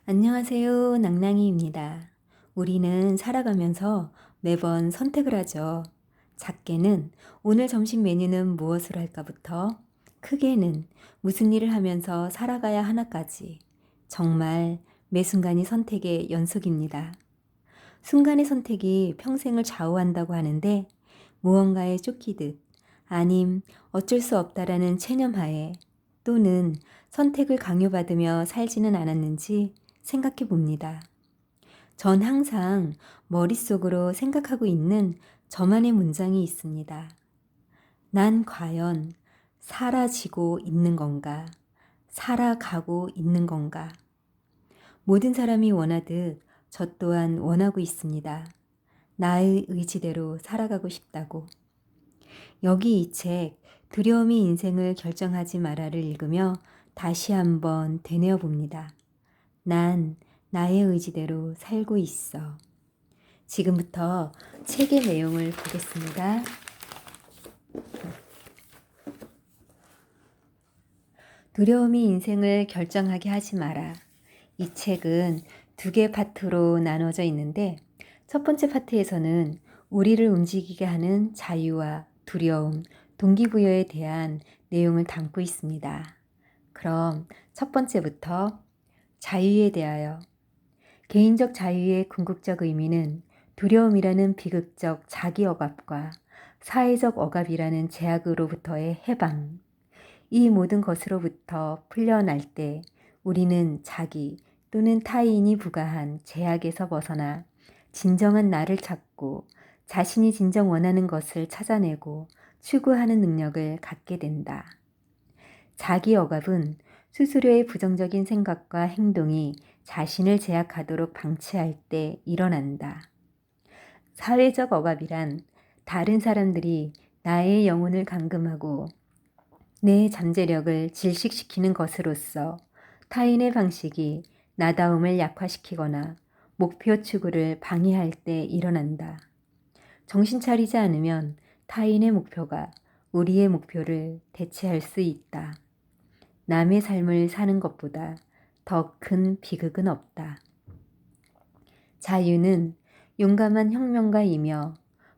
안녕하세요. 낭낭이입니다. 우리는 살아가면서 매번 선택을 하죠. 작게는 오늘 점심 메뉴는 무엇을 할까부터, 크게는 무슨 일을 하면서 살아가야 하나까지 정말 매 순간이 선택의 연속입니다. 순간의 선택이 평생을 좌우한다고 하는데 무언가에 쫓기듯 아님 어쩔 수 없다라는 체념하에 또는 선택을 강요받으며 살지는 않았는지 생각해 봅니다. 전 항상 머릿속으로 생각하고 있는 저만의 문장이 있습니다. 난 과연 사라지고 있는 건가? 살아가고 있는 건가? 모든 사람이 원하듯 저 또한 원하고 있습니다. 나의 의지대로 살아가고 싶다고. 여기 이 책 두려움이 인생을 결정하지 마라를 읽으며 다시 한번 되뇌어 봅니다. 난 나의 의지대로 살고 있어. 지금부터 책의 내용을 보겠습니다. 두려움이 인생을 결정하게 하지 마라. 이 책은 두 개 파트로 나눠져 있는데 첫 번째 파트에서는 우리를 움직이게 하는 자유와 두려움, 동기부여에 대한 내용을 담고 있습니다. 그럼 첫 번째부터 자유에 대하여. 개인적 자유의 궁극적 의미는 두려움이라는 비극적 자기 억압과 사회적 억압이라는 제약으로부터의 해방. 이 모든 것으로부터 풀려날 때 우리는 자기 또는 타인이 부과한 제약에서 벗어나 진정한 나를 찾고 자신이 진정 원하는 것을 찾아내고 추구하는 능력을 갖게 된다. 자기 억압은 스스로의 부정적인 생각과 행동이 자신을 제약하도록 방치할 때 일어난다. 사회적 억압이란 다른 사람들이 나의 영혼을 감금하고 내 잠재력을 질식시키는 것으로서 타인의 방식이 나다움을 약화시키거나 목표 추구를 방해할 때 일어난다. 정신 차리지 않으면 타인의 목표가 우리의 목표를 대체할 수 있다. 남의 삶을 사는 것보다 더 큰 비극은 없다. 자유는 용감한 혁명가이며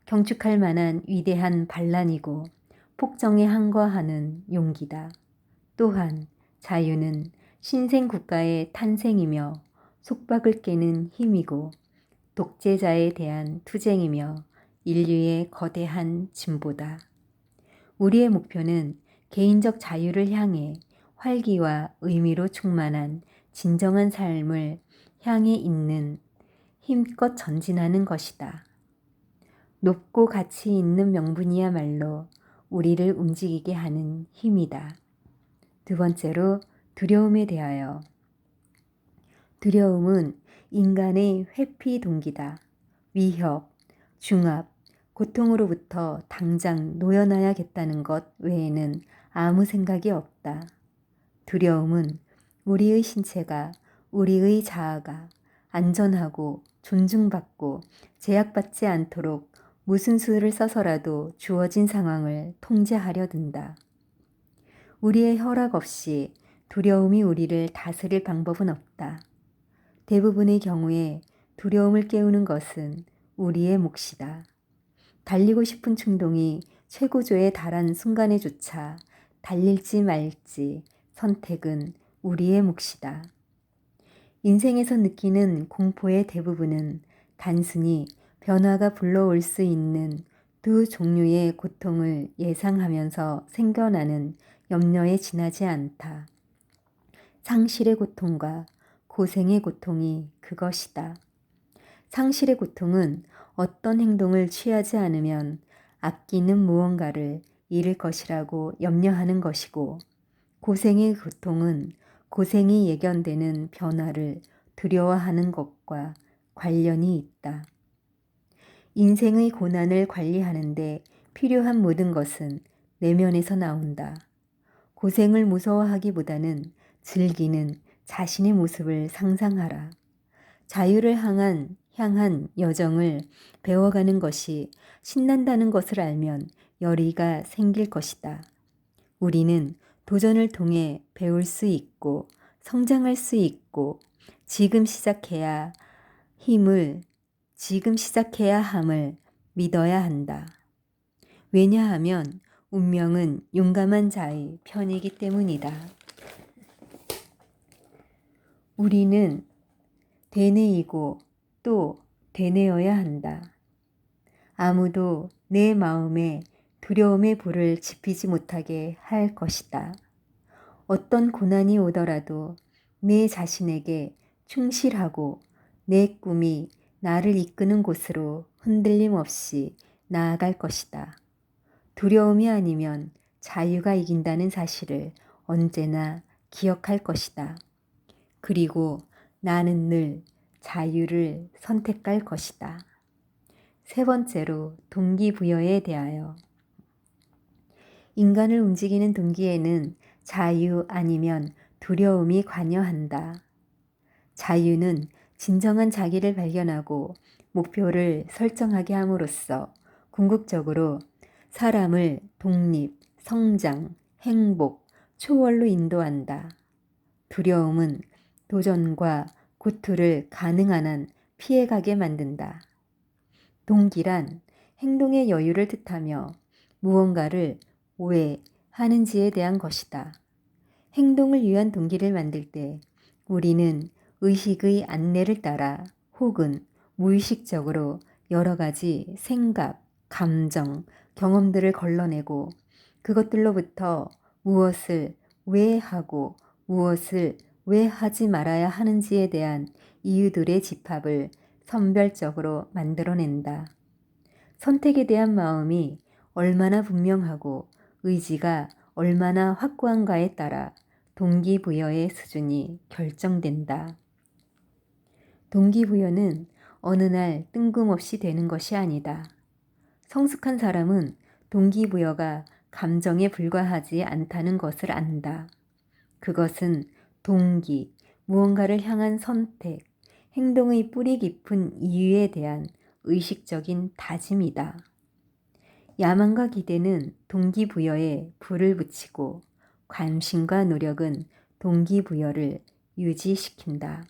경축할 만한 위대한 반란이고 폭정에 항거하는 용기다. 또한 자유는 신생 국가의 탄생이며 속박을 깨는 힘이고 독재자에 대한 투쟁이며 인류의 거대한 진보다. 우리의 목표는 개인적 자유를 향해 활기와 의미로 충만한 진정한 삶을 향해 있는 힘껏 전진하는 것이다. 높고 가치 있는 명분이야말로 우리를 움직이게 하는 힘이다. 두 번째로 두려움에 대하여. 두려움은 인간의 회피 동기다. 위협, 중압, 고통으로부터 당장 놓여놔야겠다는 것 외에는 아무 생각이 없다. 두려움은 우리의 신체가, 우리의 자아가 안전하고 존중받고 제약받지 않도록 무슨 수를 써서라도 주어진 상황을 통제하려 든다. 우리의 허락 없이 두려움이 우리를 다스릴 방법은 없다. 대부분의 경우에 두려움을 깨우는 것은 우리의 몫이다. 달리고 싶은 충동이 최고조에 달한 순간에조차 달릴지 말지 선택은 우리의 몫이다. 인생에서 느끼는 공포의 대부분은 단순히 변화가 불러올 수 있는 두 종류의 고통을 예상하면서 생겨나는 염려에 지나지 않다. 상실의 고통과 고생의 고통이 그것이다. 상실의 고통은 어떤 행동을 취하지 않으면 아끼는 무언가를 잃을 것이라고 염려하는 것이고, 고생의 고통은 고생이 예견되는 변화를 두려워하는 것과 관련이 있다. 인생의 고난을 관리하는데 필요한 모든 것은 내면에서 나온다. 고생을 무서워하기보다는 즐기는 자신의 모습을 상상하라. 자유를 향한 여정을 배워가는 것이 신난다는 것을 알면 열의가 생길 것이다. 우리는 도전을 통해 배울 수 있고 성장할 수 있고 지금 시작해야 힘을, 지금 시작해야 함을 믿어야 한다. 왜냐하면 운명은 용감한 자의 편이기 때문이다. 우리는 되뇌이고 또 되뇌어야 한다. 아무도 내 마음에 두려움의 불을 지피지 못하게 할 것이다. 어떤 고난이 오더라도 내 자신에게 충실하고 내 꿈이 나를 이끄는 곳으로 흔들림 없이 나아갈 것이다. 두려움이 아니면 자유가 이긴다는 사실을 언제나 기억할 것이다. 그리고 나는 늘 자유를 선택할 것이다. 세 번째로 동기부여에 대하여. 인간을 움직이는 동기에는 자유 아니면 두려움이 관여한다. 자유는 진정한 자기를 발견하고 목표를 설정하게 함으로써 궁극적으로 사람을 독립, 성장, 행복, 초월로 인도한다. 두려움은 도전과 고투를 가능한 한 피해가게 만든다. 동기란 행동의 여유를 뜻하며 무언가를 왜 하는지에 대한 것이다. 행동을 위한 동기를 만들 때 우리는 의식의 안내를 따라 혹은 무의식적으로 여러 가지 생각, 감정, 경험들을 걸러내고 그것들로부터 무엇을 왜 하고 무엇을 왜 하지 말아야 하는지에 대한 이유들의 집합을 선별적으로 만들어낸다. 선택에 대한 마음이 얼마나 분명하고 의지가 얼마나 확고한가에 따라 동기부여의 수준이 결정된다. 동기부여는 어느 날 뜬금없이 되는 것이 아니다. 성숙한 사람은 동기부여가 감정에 불과하지 않다는 것을 안다. 그것은 동기, 무언가를 향한 선택, 행동의 뿌리 깊은 이유에 대한 의식적인 다짐이다. 야망과 기대는 동기부여에 불을 붙이고 관심과 노력은 동기부여를 유지시킨다.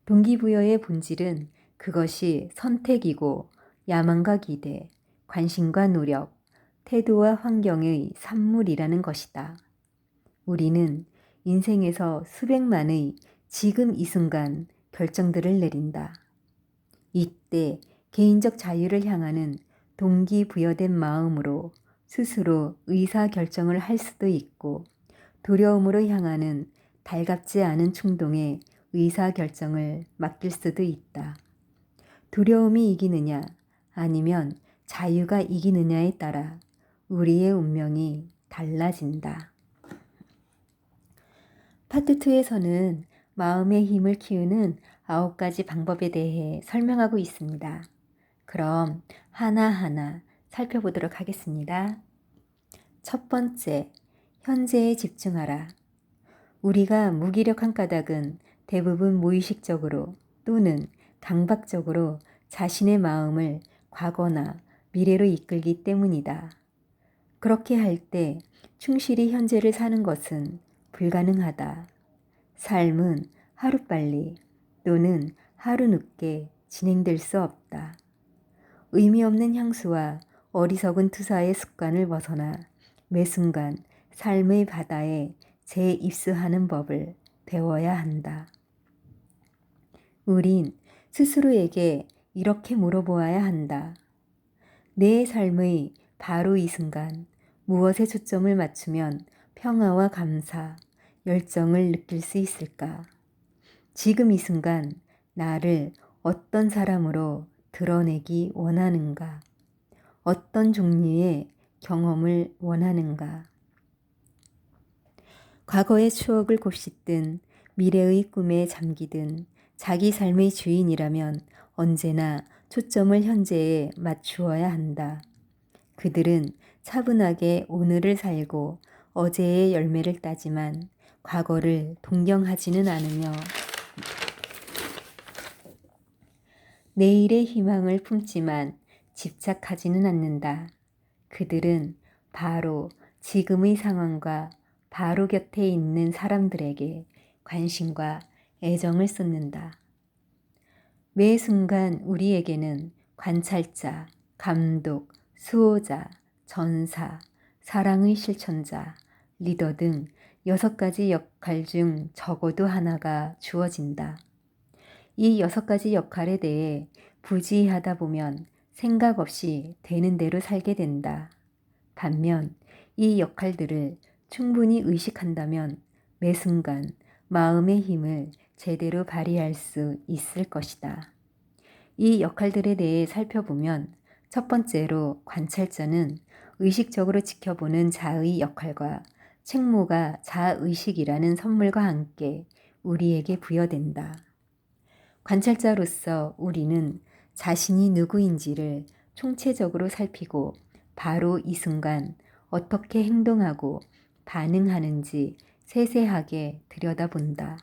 동기부여의 본질은 그것이 선택이고 야망과 기대, 관심과 노력, 태도와 환경의 산물이라는 것이다. 우리는 인생에서 수백만의 지금 이 순간 결정들을 내린다. 이때 개인적 자유를 향하는 동기부여된 마음으로 스스로 의사결정을 할 수도 있고 두려움으로 향하는 달갑지 않은 충동에 의사결정을 맡길 수도 있다. 두려움이 이기느냐 아니면 자유가 이기느냐에 따라 우리의 운명이 달라진다. 파트 2에서는 마음의 힘을 키우는 9가지 방법에 대해 설명하고 있습니다. 그럼 하나하나 살펴보도록 하겠습니다. 첫 번째, 현재에 집중하라. 우리가 무기력한 까닭은 대부분 무의식적으로 또는 강박적으로 자신의 마음을 과거나 미래로 이끌기 때문이다. 그렇게 할 때 충실히 현재를 사는 것은 불가능하다. 삶은 하루빨리 또는 하루 늦게 진행될 수 없다. 의미 없는 향수와 어리석은 투사의 습관을 벗어나 매 순간 삶의 바다에 재입수하는 법을 배워야 한다. 우린 스스로에게 이렇게 물어보아야 한다. 내 삶의 바로 이 순간 무엇에 초점을 맞추면 평화와 감사, 열정을 느낄 수 있을까? 지금 이 순간 나를 어떤 사람으로 드러내기 원하는가? 어떤 종류의 경험을 원하는가? 과거의 추억을 곱씹든 미래의 꿈에 잠기든 자기 삶의 주인이라면 언제나 초점을 현재에 맞추어야 한다. 그들은 차분하게 오늘을 살고 어제의 열매를 따지만 과거를 동경하지는 않으며 내일의 희망을 품지만 집착하지는 않는다. 그들은 바로 지금의 상황과 바로 곁에 있는 사람들에게 관심과 애정을 쏟는다. 매 순간 우리에게는 관찰자, 감독, 수호자, 전사, 사랑의 실천자, 리더 등 6가지 역할 중 적어도 하나가 주어진다. 이 6가지 역할에 대해 부지하다 보면 생각 없이 되는 대로 살게 된다. 반면 이 역할들을 충분히 의식한다면 매 순간 마음의 힘을 제대로 발휘할 수 있을 것이다. 이 역할들에 대해 살펴보면 첫 번째로 관찰자는 의식적으로 지켜보는 자의 역할과 책무가 자의식이라는 선물과 함께 우리에게 부여된다. 관찰자로서 우리는 자신이 누구인지를 총체적으로 살피고 바로 이 순간 어떻게 행동하고 반응하는지 세세하게 들여다본다.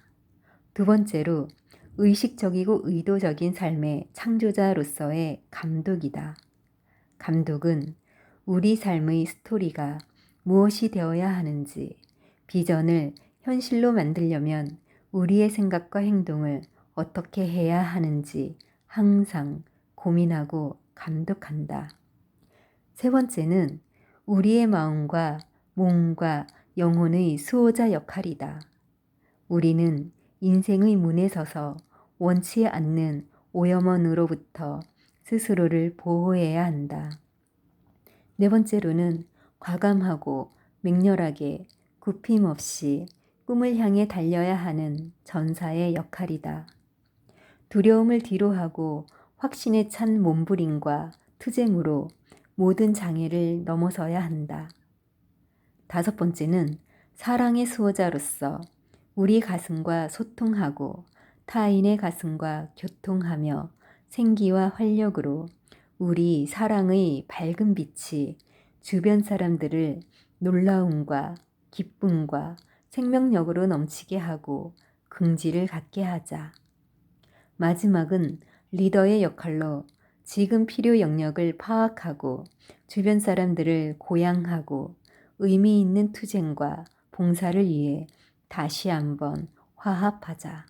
두 번째로 의식적이고 의도적인 삶의 창조자로서의 감독이다. 감독은 우리 삶의 스토리가 무엇이 되어야 하는지, 비전을 현실로 만들려면 우리의 생각과 행동을 어떻게 해야 하는지 항상 고민하고 감독한다. 세 번째는 우리의 마음과 몸과 영혼의 수호자 역할이다. 우리는 인생의 문에 서서 원치 않는 오염원으로부터 스스로를 보호해야 한다. 네 번째로는 과감하고 맹렬하게 굽힘 없이 꿈을 향해 달려야 하는 전사의 역할이다. 두려움을 뒤로하고 확신에 찬 몸부림과 투쟁으로 모든 장애를 넘어서야 한다. 다섯 번째는 사랑의 수호자로서 우리 가슴과 소통하고 타인의 가슴과 교통하며 생기와 활력으로 우리 사랑의 밝은 빛이 주변 사람들을 놀라움과 기쁨과 생명력으로 넘치게 하고 긍지를 갖게 하자. 마지막은 리더의 역할로 지금 필요 영역을 파악하고 주변 사람들을 고양하고 의미 있는 투쟁과 봉사를 위해 다시 한번 화합하자.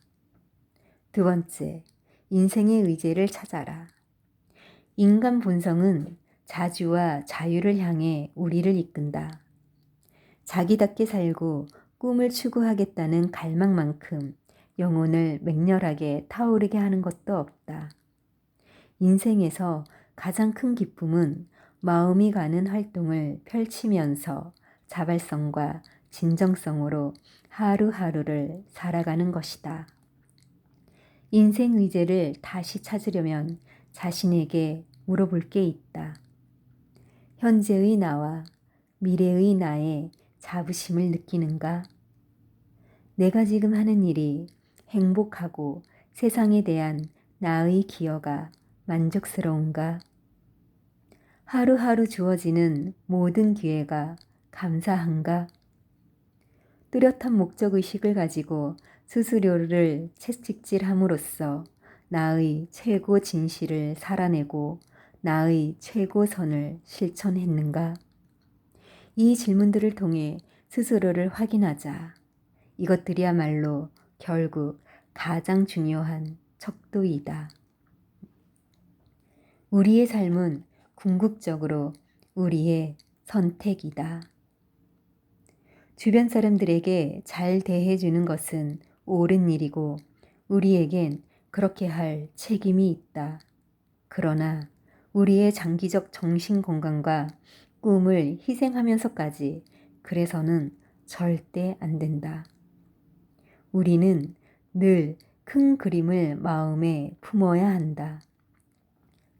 두 번째, 인생의 의제를 찾아라. 인간 본성은 자주와 자유를 향해 우리를 이끈다. 자기답게 살고 꿈을 추구하겠다는 갈망만큼 영혼을 맹렬하게 타오르게 하는 것도 없다. 인생에서 가장 큰 기쁨은 마음이 가는 활동을 펼치면서 자발성과 진정성으로 하루하루를 살아가는 것이다. 인생 의제를 다시 찾으려면 자신에게 물어볼 게 있다. 현재의 나와 미래의 나의 자부심을 느끼는가? 내가 지금 하는 일이 행복하고 세상에 대한 나의 기여가 만족스러운가? 하루하루 주어지는 모든 기회가 감사한가? 뚜렷한 목적의식을 가지고 스스로를 채찍질함으로써 나의 최고 진실을 살아내고 나의 최고선을 실천했는가? 이 질문들을 통해 스스로를 확인하자. 이것들이야말로 결국 가장 중요한 척도이다. 우리의 삶은 궁극적으로 우리의 선택이다. 주변 사람들에게 잘 대해주는 것은 옳은 일이고 우리에겐 그렇게 할 책임이 있다. 그러나 우리의 장기적 정신 건강과 꿈을 희생하면서까지 그래서는 절대 안 된다. 우리는 늘 큰 그림을 마음에 품어야 한다.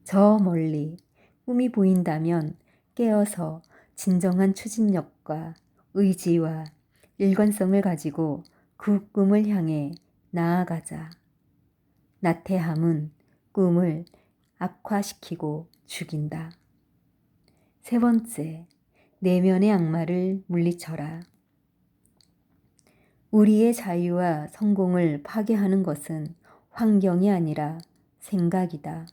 저 멀리 꿈이 보인다면 깨어서 진정한 추진력과 의지와 일관성을 가지고 그 꿈을 향해 나아가자. 나태함은 꿈을 악화시키고 죽인다. 세 번째, 내면의 악마를 물리쳐라. 우리의 자유와 성공을 파괴하는 것은 환경이 아니라 생각이다.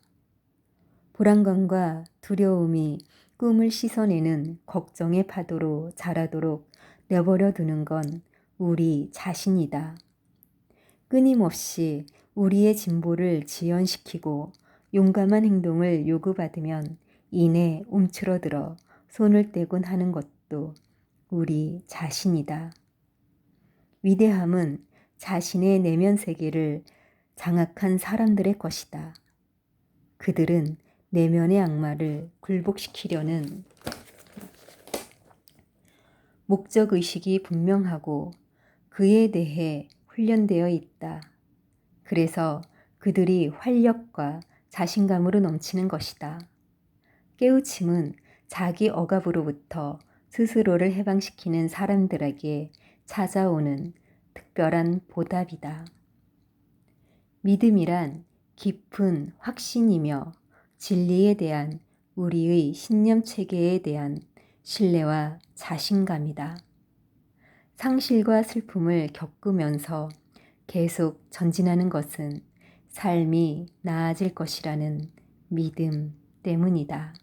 불안감과 두려움이 꿈을 씻어내는 걱정의 파도로 자라도록 내버려 두는 건 우리 자신이다. 끊임없이 우리의 진보를 지연시키고 용감한 행동을 요구받으면 이내 움츠러들어 손을 떼곤 하는 것도 우리 자신이다. 위대함은 자신의 내면 세계를 장악한 사람들의 것이다. 그들은 내면의 악마를 굴복시키려는 목적의식이 분명하고 그에 대해 훈련되어 있다. 그래서 그들이 활력과 자신감으로 넘치는 것이다. 깨우침은 자기 억압으로부터 스스로를 해방시키는 사람들에게 찾아오는 특별한 보답이다. 믿음이란 깊은 확신이며 진리에 대한 우리의 신념 체계에 대한 신뢰와 자신감이다. 상실과 슬픔을 겪으면서 계속 전진하는 것은 삶이 나아질 것이라는 믿음 때문이다.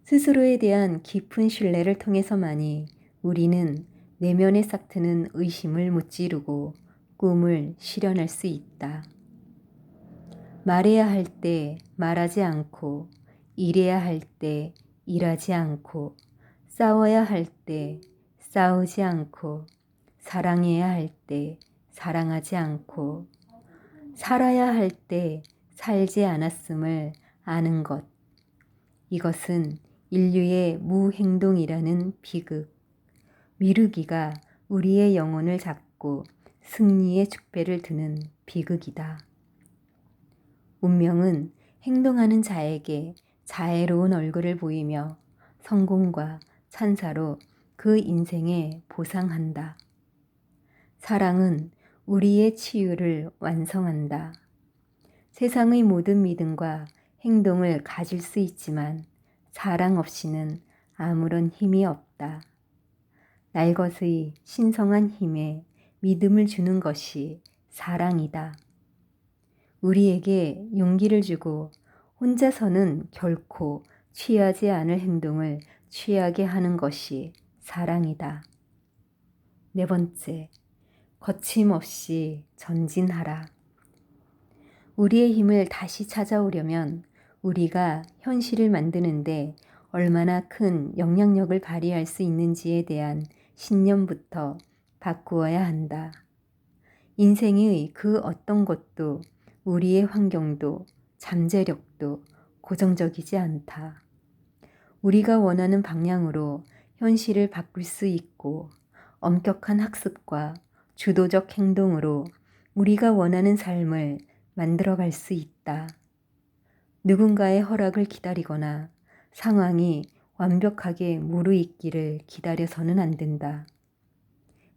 스스로에 대한 깊은 신뢰를 통해서만이 우리는 내면에 싹트는 의심을 무찌르고 꿈을 실현할 수 있다. 말해야 할 때 말하지 않고, 일해야 할 때 일하지 않고, 싸워야 할 때 싸우지 않고, 사랑해야 할 때 사랑하지 않고, 살아야 할 때 살지 않았음을 아는 것. 이것은 인류의 무행동이라는 비극, 미루기가 우리의 영혼을 잡고 승리의 축배를 드는 비극이다. 운명은 행동하는 자에게 자애로운 얼굴을 보이며 성공과 찬사로 그 인생에 보상한다. 사랑은 우리의 치유를 완성한다. 세상의 모든 믿음과 행동을 가질 수 있지만 사랑 없이는 아무런 힘이 없다. 날것의 신성한 힘에 믿음을 주는 것이 사랑이다. 우리에게 용기를 주고 혼자서는 결코 취하지 않을 행동을 취하게 하는 것이 사랑이다. 네 번째, 거침없이 전진하라. 우리의 힘을 다시 찾아오려면 우리가 현실을 만드는데 얼마나 큰 영향력을 발휘할 수 있는지에 대한 신념부터 바꾸어야 한다. 인생의 그 어떤 것도 우리의 환경도 잠재력도 고정적이지 않다. 우리가 원하는 방향으로 현실을 바꿀 수 있고 엄격한 학습과 주도적 행동으로 우리가 원하는 삶을 만들어갈 수 있다. 누군가의 허락을 기다리거나 상황이 완벽하게 무르익기를 기다려서는 안 된다.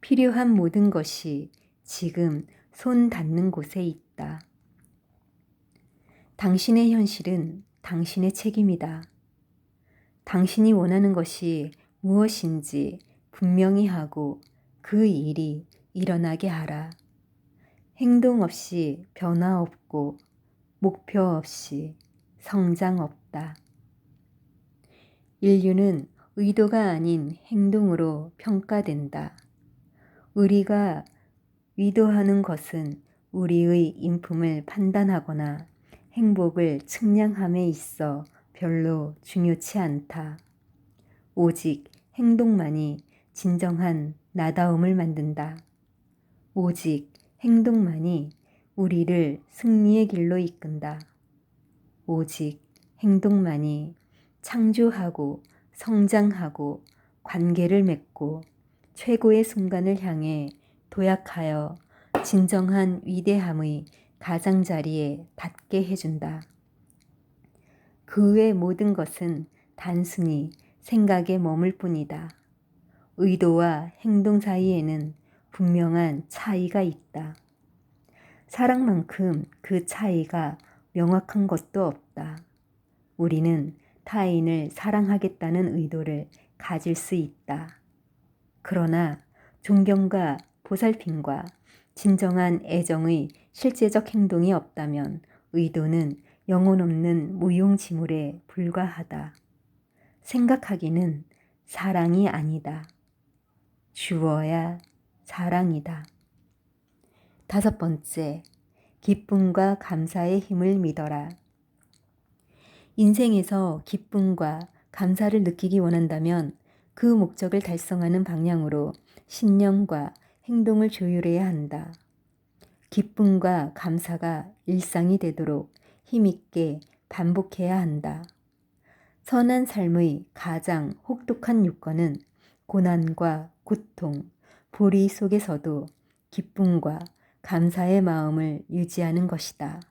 필요한 모든 것이 지금 손 닿는 곳에 있다. 당신의 현실은 당신의 책임이다. 당신이 원하는 것이 무엇인지 분명히 하고 그 일이 일어나게 하라. 행동 없이 변화 없고 목표 없이 성장 없다. 인류는 의도가 아닌 행동으로 평가된다. 우리가 의도하는 것은 우리의 인품을 판단하거나 행복을 측량함에 있어 별로 중요치 않다. 오직 행동만이 진정한 나다움을 만든다. 오직 행동만이 우리를 승리의 길로 이끈다. 오직 행동만이 창조하고 성장하고 관계를 맺고 최고의 순간을 향해 도약하여 진정한 위대함의 가장자리에 닿게 해준다. 그 외 모든 것은 단순히 생각에 머물 뿐이다. 의도와 행동 사이에는 분명한 차이가 있다. 사랑만큼 그 차이가 명확한 것도 없다. 우리는 타인을 사랑하겠다는 의도를 가질 수 있다. 그러나 존경과 보살핌과 진정한 애정의 실제적 행동이 없다면 의도는 영혼 없는 무용지물에 불과하다. 생각하기는 사랑이 아니다. 주어야 사랑이다. 5번째, 기쁨과 감사의 힘을 믿어라. 인생에서 기쁨과 감사를 느끼기 원한다면 그 목적을 달성하는 방향으로 신념과 행동을 조율해야 한다. 기쁨과 감사가 일상이 되도록 힘있게 반복해야 한다. 선한 삶의 가장 혹독한 요건은 고난과 고통, 불의 속에서도 기쁨과 감사의 마음을 유지하는 것이다.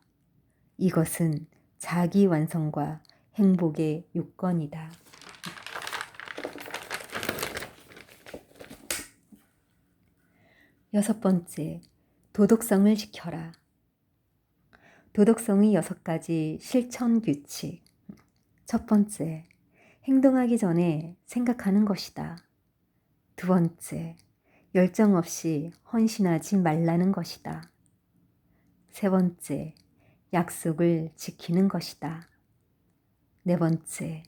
이것은 자기 완성과 행복의 요건이다. 6번째, 도덕성을 지켜라. 도덕성의 6가지 실천 규칙. 1번째, 행동하기 전에 생각하는 것이다. 2번째, 열정 없이 헌신하지 말라는 것이다. 3번째, 약속을 지키는 것이다. 4번째,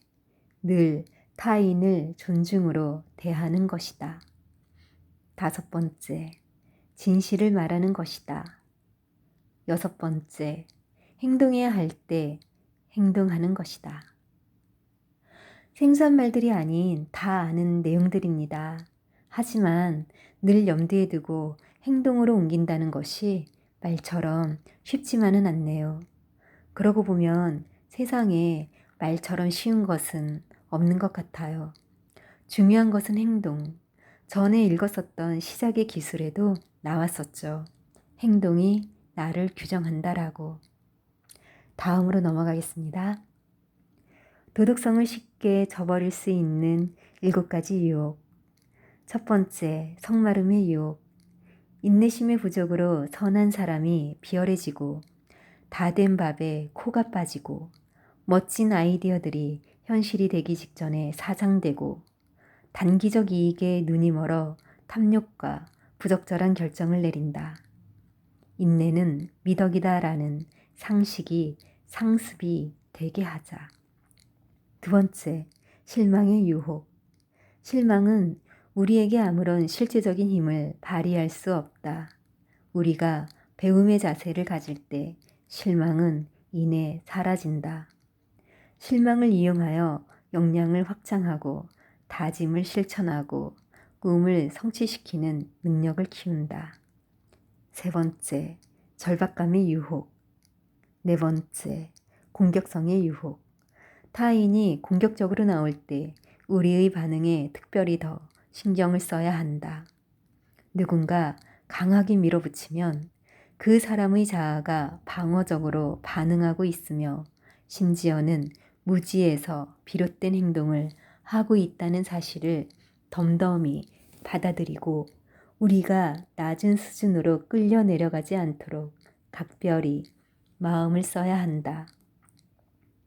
늘 타인을 존중으로 대하는 것이다. 5번째, 진실을 말하는 것이다. 6번째, 행동해야 할 때 행동하는 것이다. 생소한 말들이 아닌 다 아는 내용들입니다. 하지만 늘 염두에 두고 행동으로 옮긴다는 것이 말처럼 쉽지만은 않네요. 그러고 보면 세상에 말처럼 쉬운 것은 없는 것 같아요. 중요한 것은 행동. 전에 읽었었던 시작의 기술에도 나왔었죠. 행동이 나를 규정한다라고. 다음으로 넘어가겠습니다. 도덕성을 쉽게 저버릴 수 있는 7가지 유혹. 1번째, 성마름의 유혹. 인내심의 부족으로 선한 사람이 비열해지고 다 된 밥에 코가 빠지고 멋진 아이디어들이 현실이 되기 직전에 사장되고 단기적 이익에 눈이 멀어 탐욕과 부적절한 결정을 내린다. 인내는 미덕이다라는 상식이 상습이 되게 하자. 2번째, 실망의 유혹. 실망은 우리에게 아무런 실제적인 힘을 발휘할 수 없다. 우리가 배움의 자세를 가질 때 실망은 이내 사라진다. 실망을 이용하여 역량을 확장하고 다짐을 실천하고 꿈을 성취시키는 능력을 키운다. 3번째, 절박감의 유혹. 4번째, 공격성의 유혹. 타인이 공격적으로 나올 때 우리의 반응에 특별히 더 신경을 써야 한다. 누군가 강하게 밀어붙이면 그 사람의 자아가 방어적으로 반응하고 있으며 심지어는 무지에서 비롯된 행동을 하고 있다는 사실을 덤덤히 받아들이고 우리가 낮은 수준으로 끌려 내려가지 않도록 각별히 마음을 써야 한다.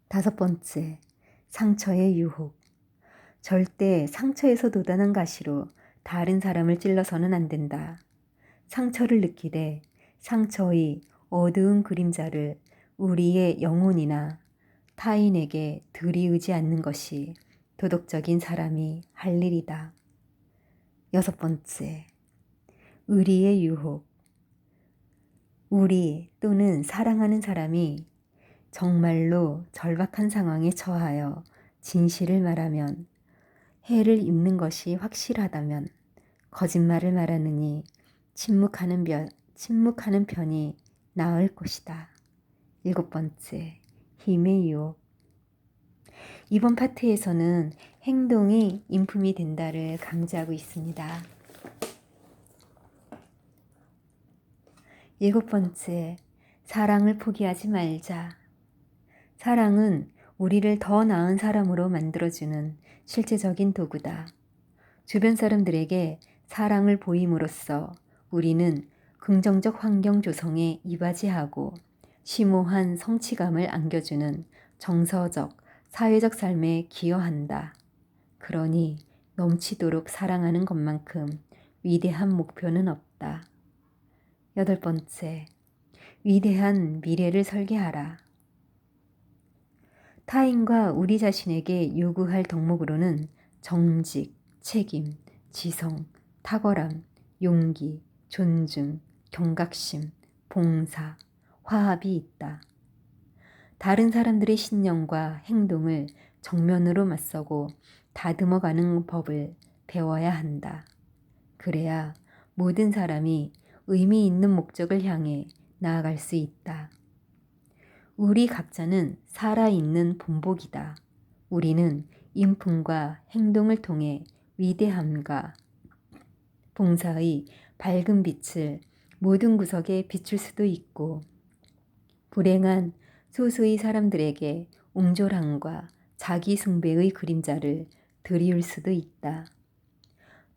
5번째, 상처의 유혹. 절대 상처에서 돋아난 가시로 다른 사람을 찔러서는 안 된다. 상처를 느끼되 상처의 어두운 그림자를 우리의 영혼이나 타인에게 들이우지 않는 것이 도덕적인 사람이 할 일이다. 6번째, 의리의 유혹. 우리 또는 사랑하는 사람이 정말로 절박한 상황에 처하여 진실을 말하면 해를 입는 것이 확실하다면 거짓말을 말하느니 침묵하는 편이 나을 것이다. 7번째, 힘의 유혹. 이번 파트에서는 행동이 인품이 된다를 강조하고 있습니다. 7번째, 사랑을 포기하지 말자. 사랑은 우리를 더 나은 사람으로 만들어주는 실제적인 도구다. 주변 사람들에게 사랑을 보임으로써 우리는 긍정적 환경 조성에 이바지하고 심오한 성취감을 안겨주는 정서적, 사회적 삶에 기여한다. 그러니 넘치도록 사랑하는 것만큼 위대한 목표는 없다. 8번째, 위대한 미래를 설계하라. 타인과 우리 자신에게 요구할 덕목으로는 정직, 책임, 지성, 탁월함, 용기, 존중, 경각심, 봉사, 화합이 있다. 다른 사람들의 신념과 행동을 정면으로 맞서고 다듬어가는 법을 배워야 한다. 그래야 모든 사람이 의미 있는 목적을 향해 나아갈 수 있다. 우리 각자는 살아있는 본보기다. 우리는 인품과 행동을 통해 위대함과 봉사의 밝은 빛을 모든 구석에 비출 수도 있고, 불행한 소수의 사람들에게 옹졸함과 자기 숭배의 그림자를 드리울 수도 있다.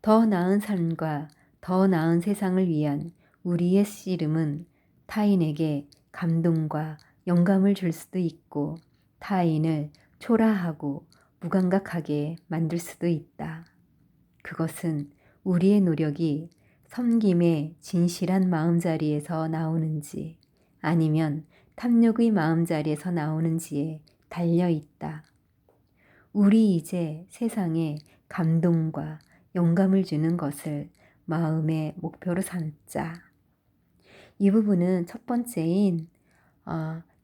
더 나은 삶과 더 나은 세상을 위한 우리의 씨름은 타인에게 감동과 영감을 줄 수도 있고, 타인을 초라하고 무감각하게 만들 수도 있다. 그것은 우리의 노력이 섬김의 진실한 마음자리에서 나오는지 아니면 탐욕의 마음자리에서 나오는지에 달려 있다. 우리 이제 세상에 감동과 영감을 주는 것을 마음의 목표로 삼자. 이 부분은 첫 번째인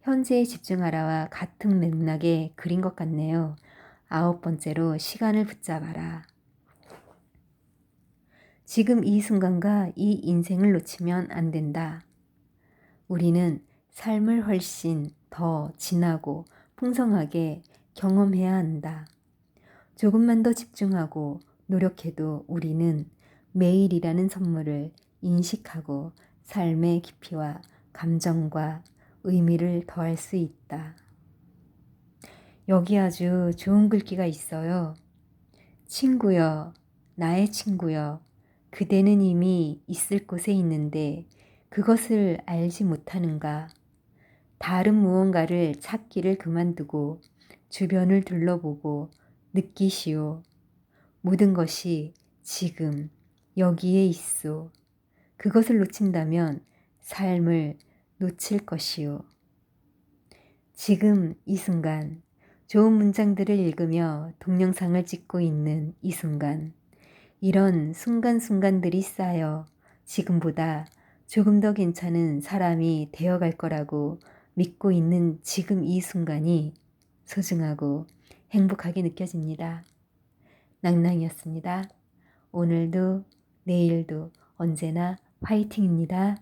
현재에 집중하라와 같은 맥락의 글인 것 같네요. 9번째로 시간을 붙잡아라. 지금 이 순간과 이 인생을 놓치면 안 된다. 우리는 삶을 훨씬 더 진하고 풍성하게 경험해야 한다. 조금만 더 집중하고 노력해도 우리는 매일이라는 선물을 인식하고 삶의 깊이와 감정과 의미를 더할 수 있다. 여기 아주 좋은 글귀가 있어요. 친구여, 나의 친구여, 그대는 이미 있을 곳에 있는데 그것을 알지 못하는가? 다른 무언가를 찾기를 그만두고 주변을 둘러보고 느끼시오. 모든 것이 지금 여기에 있소. 그것을 놓친다면 삶을 놓칠 것이오. 지금 이 순간 좋은 문장들을 읽으며 동영상을 찍고 있는 이 순간, 이런 순간순간들이 쌓여 지금보다 조금 더 괜찮은 사람이 되어갈 거라고 믿고 있는 지금 이 순간이 소중하고 행복하게 느껴집니다. 낭낭이었습니다. 오늘도 내일도 언제나 화이팅입니다.